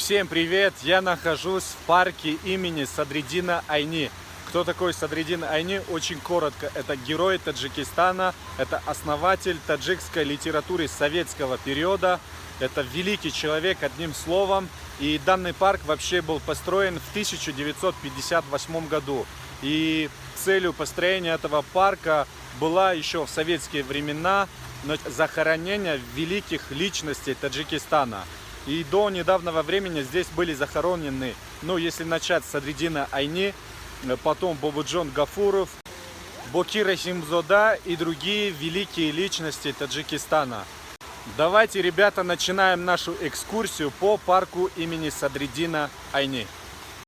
Всем привет! Я нахожусь в парке имени Садриддина Айни. Кто такой Садриддин Айни? Очень коротко. Это герой Таджикистана, это основатель таджикской литературы советского периода. Это великий человек, одним словом. И данный парк вообще был построен в 1958 году. И целью построения этого парка была еще в советские времена захоронение великих личностей Таджикистана. И до недавнего времени здесь были захоронены, если начать с Садриддина Айни, потом Бобуджон Гафуров, Бокир Рахимзода и другие великие личности Таджикистана. Давайте, ребята, начинаем нашу экскурсию по парку имени Садриддина Айни.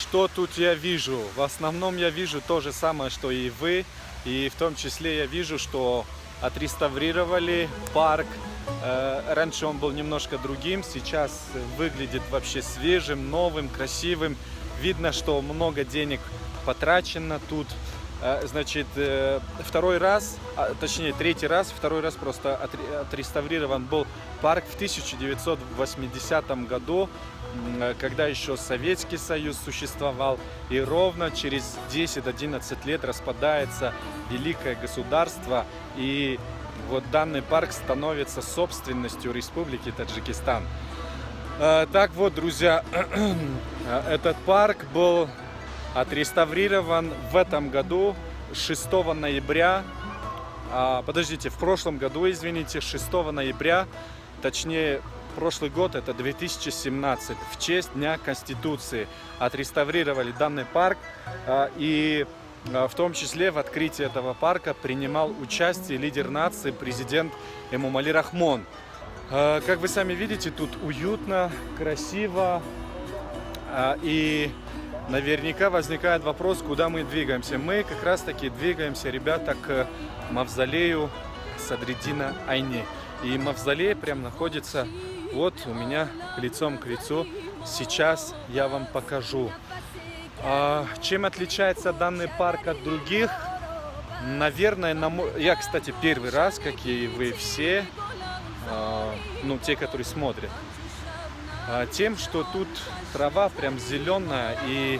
Что тут я вижу? В основном я вижу то же самое, что и вы. И в том числе я вижу, что отреставрировали парк. Раньше он был немножко другим, сейчас выглядит вообще свежим, новым, красивым. Видно, что много денег потрачено тут. Значит, второй раз просто отреставрирован был парк в 1980 году, когда еще Советский Союз существовал, и ровно через 10-11 лет распадается великое государство, и вот данный парк становится собственностью Республики Таджикистан. Так вот, друзья, этот парк был отреставрирован в этом году 6 ноября, в прошлом году, 6 ноября, точнее, прошлый год, это 2017, в честь Дня Конституции отреставрировали данный парк, и в том числе в открытии этого парка принимал участие лидер нации, президент Эмомали Рахмон. Как вы сами видите, тут уютно, красиво, и наверняка возникает вопрос, куда мы двигаемся. Мы как раз таки двигаемся, ребята, к мавзолею Садриддина Айни. И мавзолей прям находится вот у меня лицом к лицу. Сейчас я вам покажу. Чем отличается данный парк от других? Наверное, я, кстати, первый раз, как и вы все, те, которые смотрят, тем, что тут трава прям зеленая, и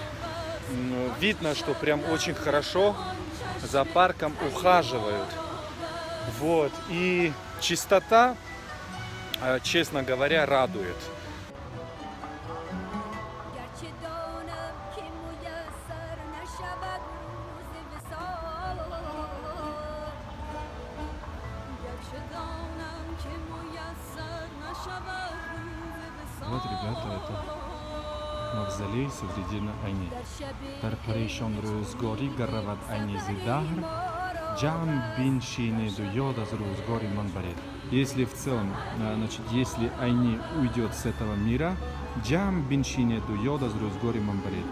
видно, что прям очень хорошо за парком ухаживают. Вот, и чистота, честно говоря, радует. Вот, ребята, это мавзолей Садриддина Айни. Тарпаришон рузгори гарават айни зидахр, джам биншине дуйода рузгори манбарет. Если в целом, если Айни уйдет с этого мира, джам биншине дуйода рузгори манбарет.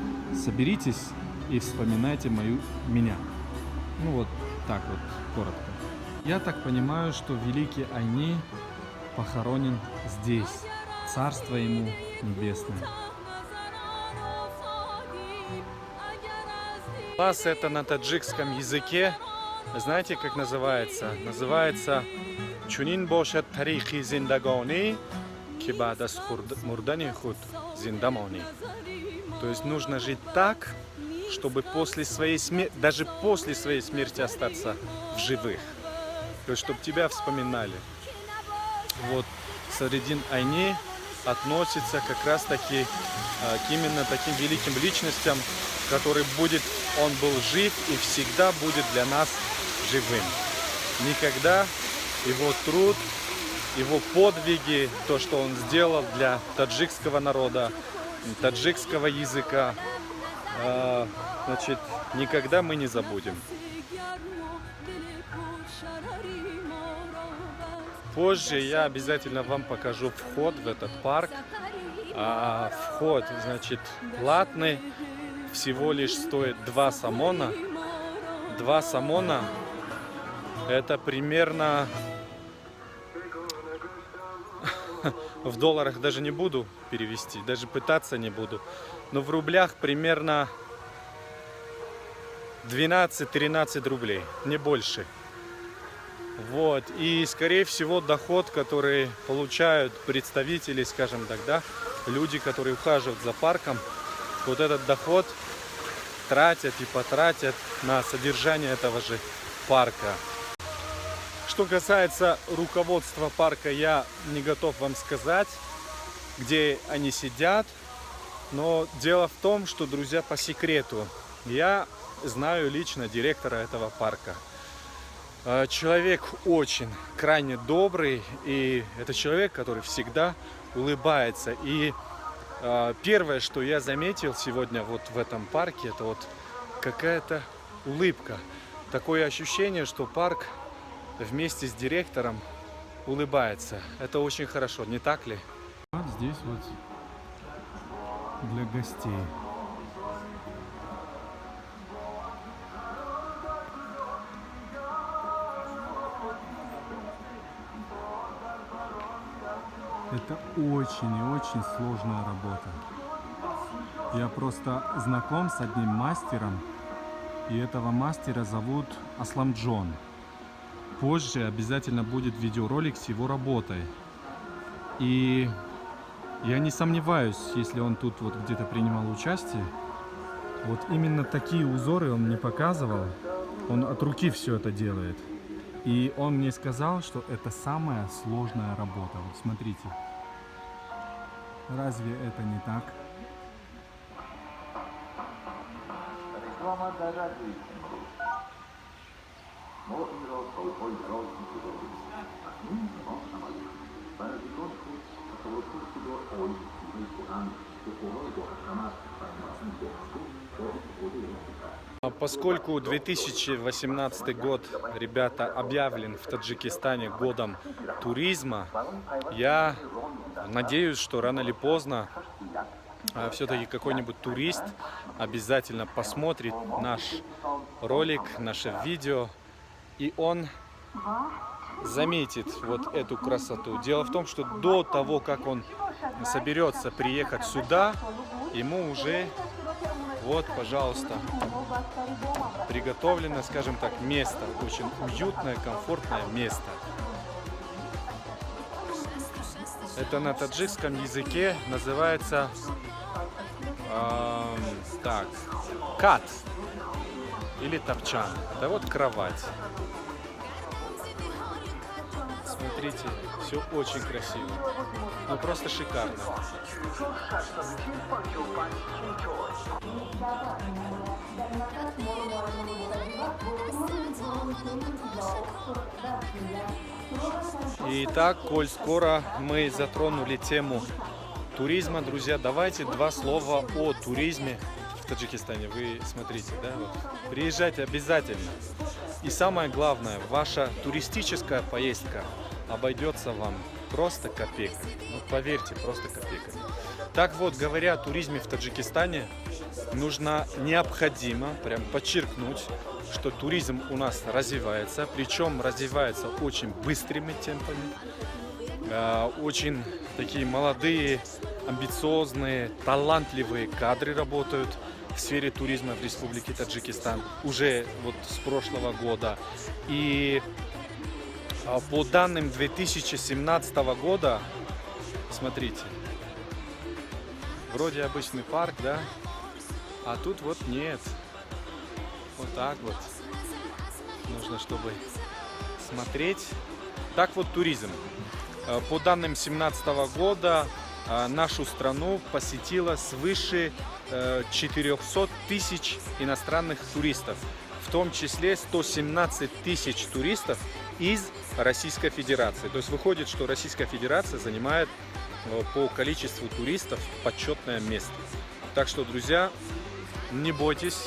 Соберитесь и вспоминайте меня. Вот так вот, коротко. Я так понимаю, что великий Айни похоронен здесь. Царство ему небесное. Класс это на таджикском языке. Знаете, как называется? Называется Чунин бошад тарихи зиндагони кибадас мурдани худ зиндамони. То есть нужно жить так, чтобы даже после своей смерти остаться в живых. То есть чтобы тебя вспоминали. Вот Садриддин Айни относится как раз таки к именно таким великим личностям, он был жив и всегда будет для нас живым. Никогда его труд, его подвиги, то, что он сделал для таджикского народа, таджикского языка, никогда мы не забудем. Позже я обязательно вам покажу вход в этот парк. Вход, платный, всего лишь стоит 2 сомона. 2 сомона это примерно, в долларах даже не буду перевести, даже пытаться не буду, но в рублях примерно 12-13 рублей, не больше. Вот, и скорее всего доход, который получают представители, скажем так, люди, которые ухаживают за парком, вот этот доход тратят и потратят на содержание этого же парка. Что касается руководства парка, я не готов вам сказать, где они сидят. Но дело в том, что, друзья, по секрету, я знаю лично директора этого парка. Человек очень крайне добрый, и это человек, который всегда улыбается. И первое, что я заметил сегодня вот в этом парке, это вот какая-то улыбка. Такое ощущение, что парк вместе с директором улыбается. Это очень хорошо, не так ли? Вот здесь вот для гостей. Это очень и очень сложная работа. Я просто знаком с одним мастером, и этого мастера зовут Асламджон. Позже обязательно будет видеоролик с его работой. И я не сомневаюсь, если он тут вот где-то принимал участие, вот именно такие узоры он мне показывал. Он от руки все это делает. И он мне сказал, что это самая сложная работа. Вот смотрите. Разве это не так? Поскольку 2018 год, ребята, объявлен в Таджикистане годом туризма, я надеюсь, что рано или поздно все-таки какой-нибудь турист обязательно посмотрит наш ролик, наше видео, и он заметит вот эту красоту. Дело в том, что до того, как он соберется приехать сюда, ему уже вот, пожалуйста, приготовлено, скажем так, место. Очень уютное, комфортное место. Это на таджикском языке называется так, кат или топчан. Это вот кровать. Смотрите, все очень красиво. Ну просто шикарно. Итак, коль скоро мы затронули тему туризма, друзья, давайте два слова о туризме в Таджикистане. Вы смотрите, да? Вот. Приезжайте обязательно. И самое главное, ваша туристическая поездка обойдется вам просто копейками. Ну, поверьте, просто копейками. Так вот, говоря о туризме в Таджикистане, необходимо прям подчеркнуть, что туризм у нас развивается, причем развивается очень быстрыми темпами. Очень такие молодые, амбициозные, талантливые кадры работают в сфере туризма в Республике Таджикистан уже вот с прошлого года. И по данным 2017 года, смотрите, вроде обычный парк, да, а тут вот нет. Вот так вот. Нужно, чтобы смотреть. Так вот туризм. По данным 2017 года нашу страну посетило свыше 400 тысяч иностранных туристов. В том числе 117 тысяч туристов из Российской Федерации. То есть выходит, что Российская Федерация занимает по количеству туристов почетное место. Так что, друзья, не бойтесь,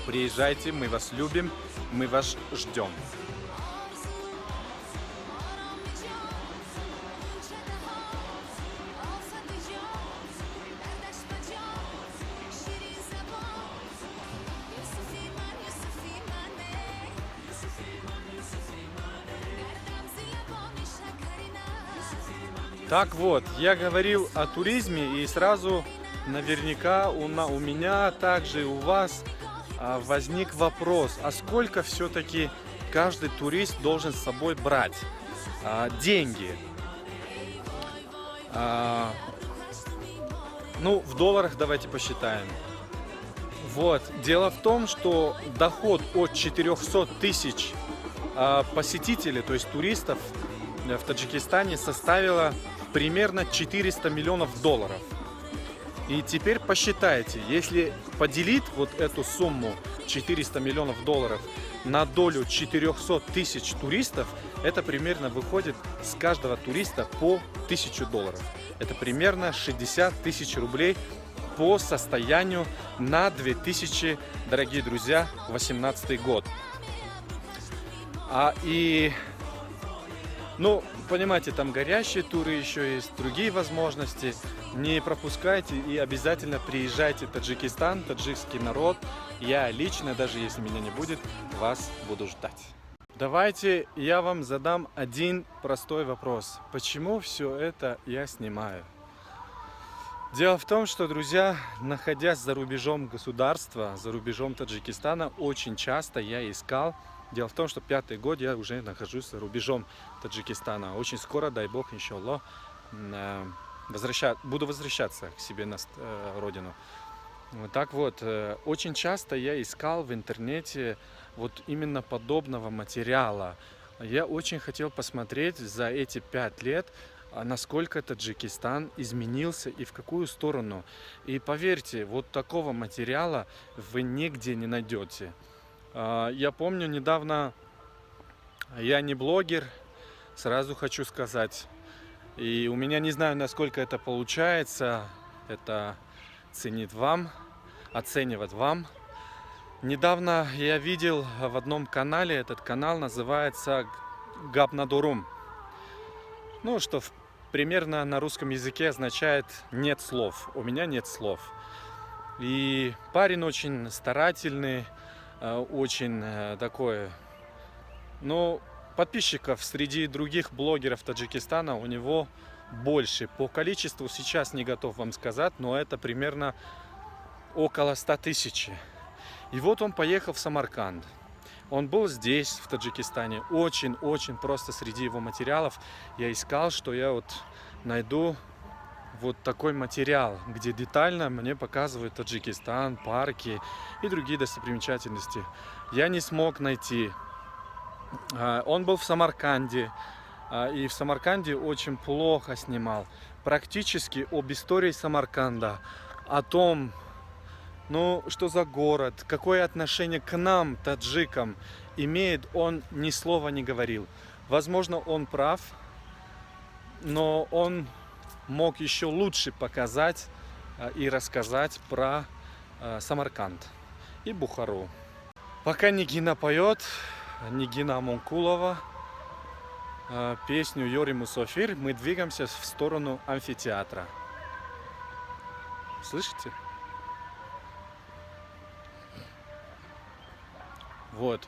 приезжайте, мы вас любим, мы вас ждем. Так вот, я говорил о туризме, и сразу наверняка у меня, также у вас возник вопрос, а сколько все-таки каждый турист должен с собой брать деньги? Ну, в долларах давайте посчитаем. Вот. Дело в том, что доход от 400 тысяч посетителей, то есть туристов в Таджикистане составила примерно 400 миллионов долларов. И теперь посчитайте, если поделить вот эту сумму 400 миллионов долларов на долю 400 тысяч туристов, это примерно выходит с каждого туриста по 1000 долларов. Это примерно 60 тысяч рублей по состоянию на 2000, дорогие друзья, 2018 год. Ну, понимаете, там горящие туры еще есть, другие возможности. Не пропускайте и обязательно приезжайте в Таджикистан, таджикский народ. Я лично, даже если меня не будет, вас буду ждать. Давайте я вам задам один простой вопрос. Почему все это я снимаю? Дело в том, что, друзья, находясь за рубежом государства, за рубежом Таджикистана, очень часто я искал. Дело в том, что 5-й год я уже нахожусь за рубежом Таджикистана. Очень скоро, дай бог, иншаллах, буду возвращаться к себе на родину. Так вот, очень часто я искал в интернете вот именно подобного материала. Я очень хотел посмотреть за эти 5 лет, насколько Таджикистан изменился и в какую сторону. И поверьте, вот такого материала вы нигде не найдете. Я помню, недавно, я не блогер, сразу хочу сказать. И у меня не знаю, насколько это получается, это оценивать вам. Недавно я видел в одном канале, этот канал называется Гапнадурум. Ну, что примерно на русском языке означает «нет слов». У меня нет слов. И парень очень старательный, очень такой, ну, подписчиков среди других блогеров Таджикистана у него больше. По количеству сейчас не готов вам сказать, но это примерно около 100 тысяч. И вот он поехал в Самарканд. Он был здесь, в Таджикистане. Очень просто среди его материалов я искал, что я вот найду вот такой материал, где детально мне показывают Таджикистан, парки и другие достопримечательности. Я не смог найти. Он был в Самарканде, и в Самарканде очень плохо снимал. Практически об истории Самарканда, о том, ну, что за город, какое отношение к нам, таджикам, имеет, он ни слова не говорил. Возможно, он прав, но он мог еще лучше показать и рассказать про Самарканд и Бухару. Пока Нигина поет, Нигина Монкулова, песню Йори Мусофир, мы двигаемся в сторону амфитеатра. Слышите? Вот.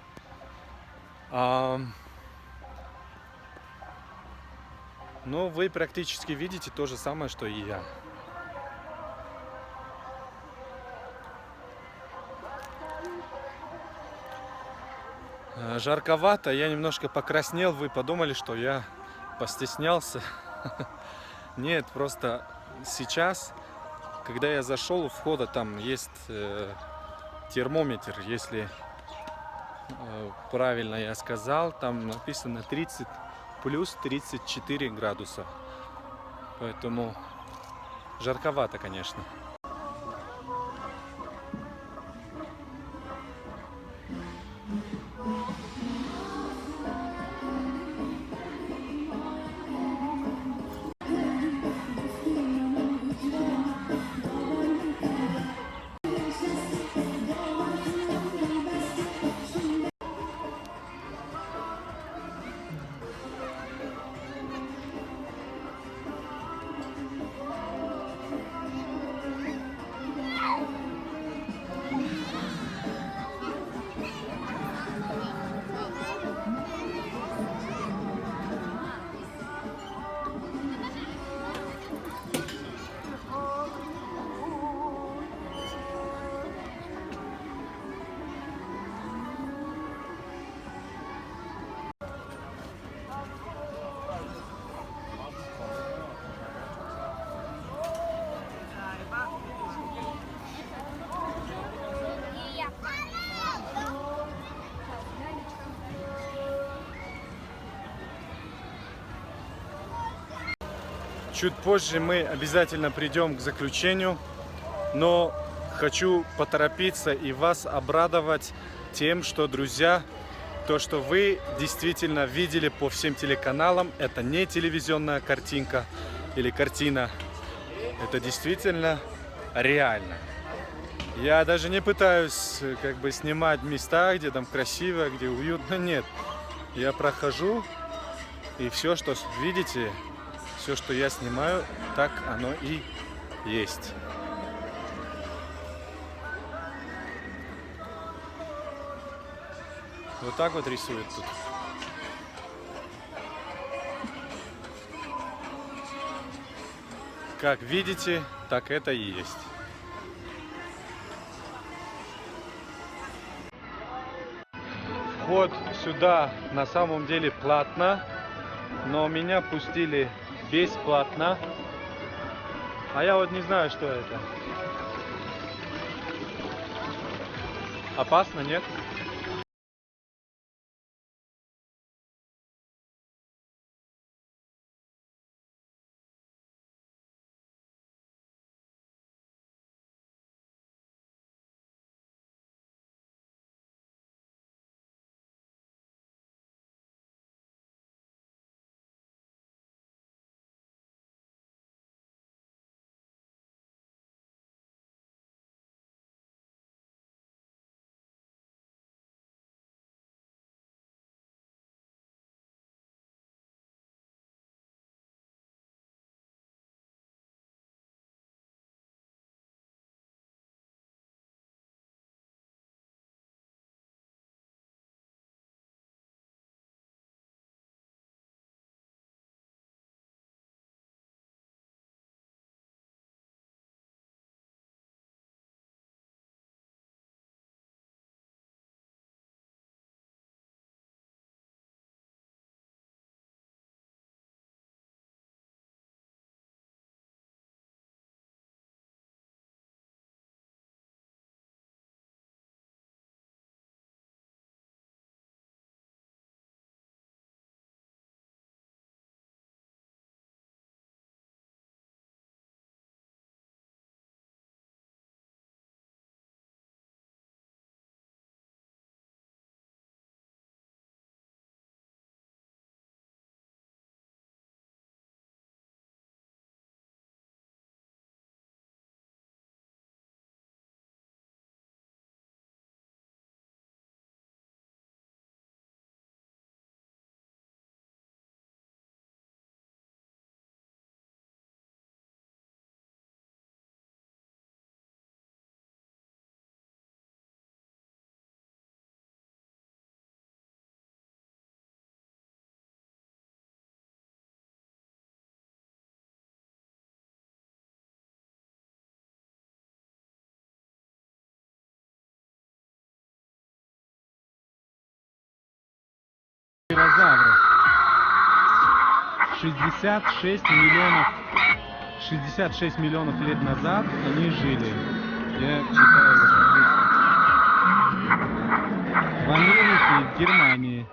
Ну, вы практически видите то же самое, что и я. Жарковато, я немножко покраснел, вы подумали, что я постеснялся. Нет, просто сейчас, когда я зашел, у входа там есть термометр, если правильно я сказал, там написано 30 плюс 34 градуса. Поэтому жарковато, конечно. Чуть позже мы обязательно придем к заключению, но хочу поторопиться и вас обрадовать тем, что, друзья, то, что вы действительно видели по всем телеканалам, это не телевизионная картинка или картина, это действительно реально. Я даже не пытаюсь как бы снимать места, где там красиво, где уютно, нет. Я прохожу, и все, что видите, все, что я снимаю, так оно и есть. Вот так вот рисуют тут. Как видите, так это и есть. Вход сюда на самом деле платно, но меня пустили бесплатно. А я вот не знаю, что это. Опасно, нет? Динозавры. 66 миллионов лет назад они жили. Я читаю в Америке и в Германии.